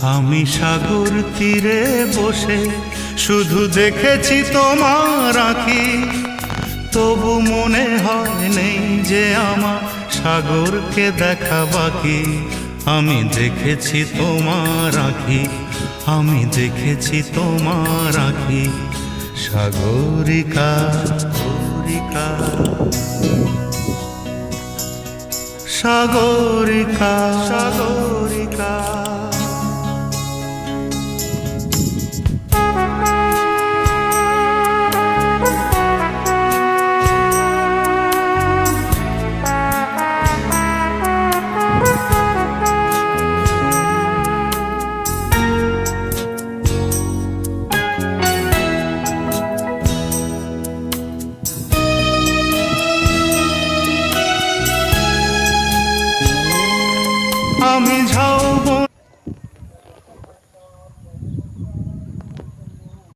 আমি সাগর তীরে বসে শুধু দেখেছি তোমার আঁখি, তবু মনে হয় নেই যে আমার সাগরকে দেখা বাকি। আমি দেখেছি তোমার আঁখি, আমি দেখেছি তোমার আঁখি। সাগরিকা সাগরিকা সাগরিকা সাগরিকা।